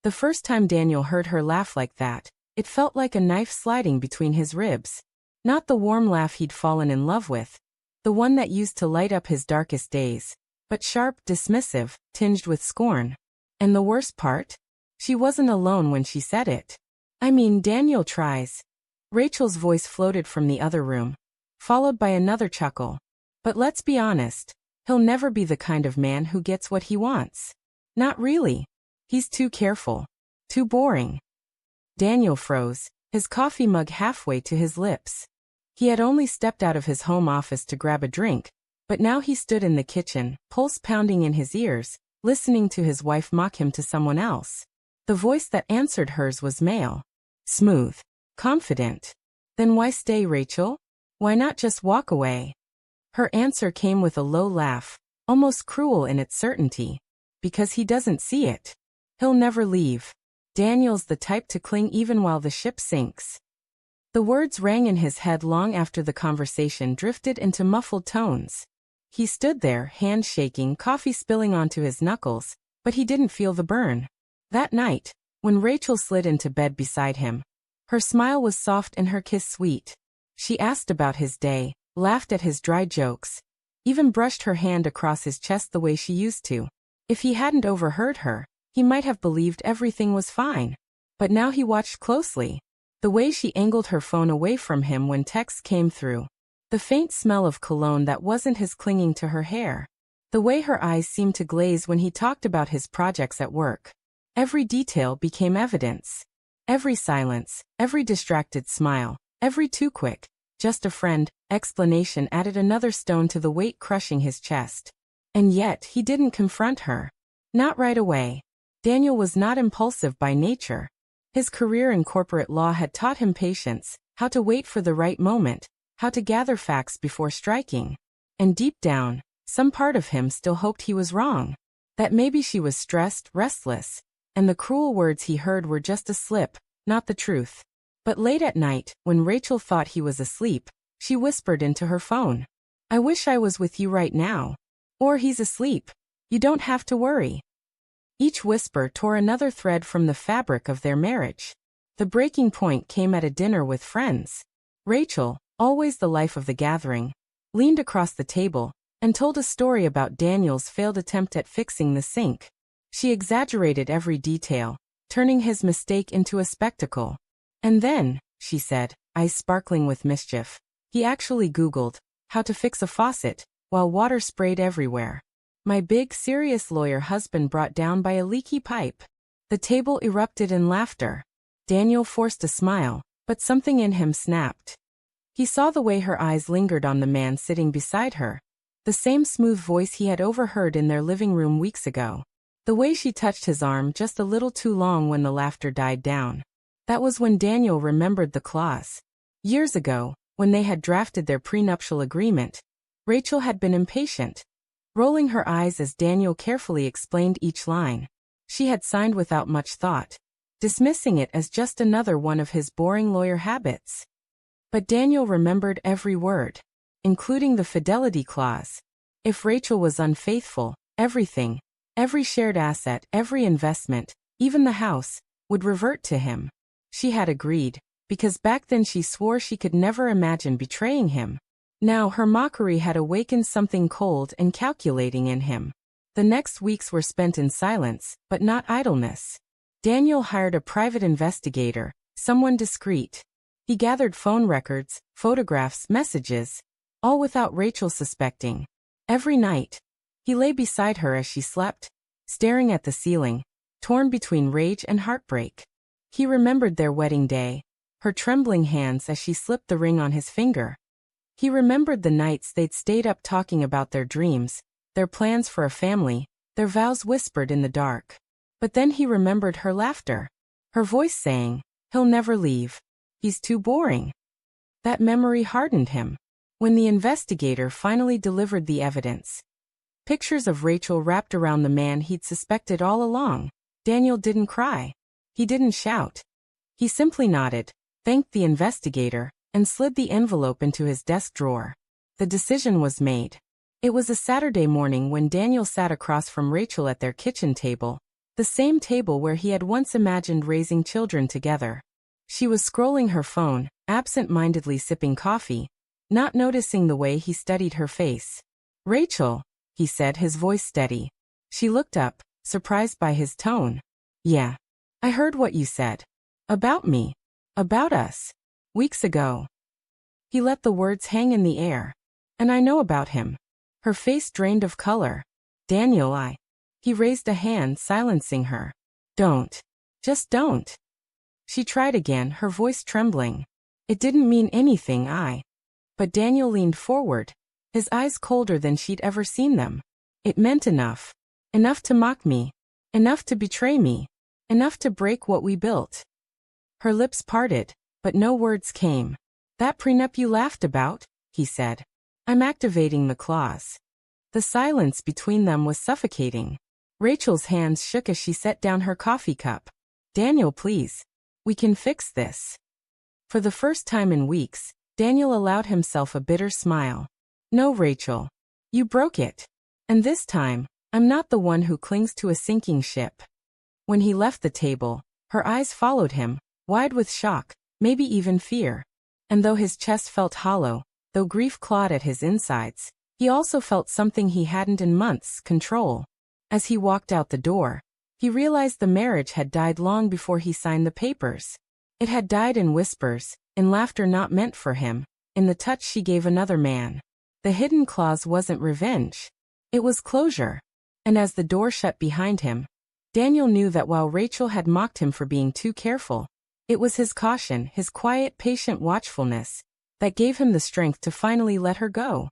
The first time Daniel heard her laugh like that, it felt like a knife sliding between his ribs. Not the warm laugh he'd fallen in love with, the one that used to light up his darkest days, but sharp, dismissive, tinged with scorn. And the worst part? She wasn't alone when she said it. I mean, Daniel tries. Rachel's voice floated from the other room, followed by another chuckle. But let's be honest, he'll never be the kind of man who gets what he wants. Not really. He's too careful. Too boring. Daniel froze, his coffee mug halfway to his lips. He had only stepped out of his home office to grab a drink, but now he stood in the kitchen, pulse pounding in his ears, listening to his wife mock him to someone else. The voice that answered hers was male. Smooth. Confident. Then why stay, Rachel? Why not just walk away? Her answer came with a low laugh, almost cruel in its certainty. Because he doesn't see it. He'll never leave. Daniel's the type to cling even while the ship sinks. The words rang in his head long after the conversation drifted into muffled tones. He stood there, hands shaking, coffee spilling onto his knuckles, but he didn't feel the burn. That night, when Rachel slid into bed beside him, her smile was soft and her kiss sweet. She asked about his day, laughed at his dry jokes, even brushed her hand across his chest the way she used to. If he hadn't overheard her, he might have believed everything was fine. But now he watched closely. The way she angled her phone away from him when texts came through. The faint smell of cologne that wasn't his clinging to her hair. The way her eyes seemed to glaze when he talked about his projects at work. Every detail became evidence. Every silence, every distracted smile, every too quick, just a friend, explanation added another stone to the weight crushing his chest. And yet he didn't confront her. Not right away. Daniel was not impulsive by nature. His career in corporate law had taught him patience, how to wait for the right moment, how to gather facts before striking. And deep down, some part of him still hoped he was wrong. That maybe she was stressed, restless, and the cruel words he heard were just a slip, not the truth. But late at night, when Rachel thought he was asleep, she whispered into her phone. I wish I was with you right now. Or he's asleep. You don't have to worry. Each whisper tore another thread from the fabric of their marriage. The breaking point came at a dinner with friends. Rachel, always the life of the gathering, leaned across the table and told a story about Daniel's failed attempt at fixing the sink. She exaggerated every detail, turning his mistake into a spectacle. And then, she said, eyes sparkling with mischief, he actually Googled how to fix a faucet, while water sprayed everywhere. My big, serious lawyer husband brought down by a leaky pipe. The table erupted in laughter. Daniel forced a smile, but something in him snapped. He saw the way her eyes lingered on the man sitting beside her. The same smooth voice he had overheard in their living room weeks ago. The way she touched his arm just a little too long when the laughter died down. That was when Daniel remembered the clause. Years ago, when they had drafted their prenuptial agreement, Rachel had been impatient, rolling her eyes as Daniel carefully explained each line. She had signed without much thought, dismissing it as just another one of his boring lawyer habits. But Daniel remembered every word, including the fidelity clause. If Rachel was unfaithful, everything, every shared asset, every investment, even the house, would revert to him. She had agreed, because back then she swore she could never imagine betraying him. Now her mockery had awakened something cold and calculating in him. The next weeks were spent in silence, but not idleness. Daniel hired a private investigator, someone discreet. He gathered phone records, photographs, messages, all without Rachel suspecting. Every night, he lay beside her as she slept, staring at the ceiling, torn between rage and heartbreak. He remembered their wedding day, her trembling hands as she slipped the ring on his finger. He remembered the nights they'd stayed up talking about their dreams, their plans for a family, their vows whispered in the dark. But then he remembered her laughter, her voice saying, "He'll never leave. He's too boring." That memory hardened him. When the investigator finally delivered the evidence, pictures of Rachel wrapped around the man he'd suspected all along, Daniel didn't cry. He didn't shout. He simply nodded, thanked the investigator, and slid the envelope into his desk drawer. The decision was made. It was a Saturday morning when Daniel sat across from Rachel at their kitchen table, The same table where he had once imagined raising children together. She was scrolling her phone, absent-mindedly sipping coffee, not noticing the way he studied her face. "Rachel," he said, his voice steady. She looked up, surprised by his tone. "Yeah. I heard what you said. About me. About us. Weeks ago." He let the words hang in the air. "And I know about him." Her face drained of color. "Daniel, He raised a hand, silencing her. "Don't. Just don't." She tried again, her voice trembling. "It didn't mean anything, But Daniel leaned forward, his eyes colder than she'd ever seen them. "It meant enough. Enough to mock me. Enough to betray me. Enough to break what we built." Her lips parted, but no words came. "That prenup you laughed about," he said. "I'm activating the clause." The silence between them was suffocating. Rachel's hands shook as she set down her coffee cup. "Daniel, please. We can fix this." For the first time in weeks, Daniel allowed himself a bitter smile. "No, Rachel. You broke it. And this time, I'm not the one who clings to a sinking ship." When he left the table, her eyes followed him, wide with shock, maybe even fear. And though his chest felt hollow, though grief clawed at his insides, he also felt something he hadn't in months: control. As he walked out the door, he realized the marriage had died long before he signed the papers. It had died in whispers, in laughter not meant for him, in the touch she gave another man. The hidden clause wasn't revenge. It was closure. And as the door shut behind him, Daniel knew that while Rachel had mocked him for being too careful, it was his caution, his quiet, patient watchfulness, that gave him the strength to finally let her go.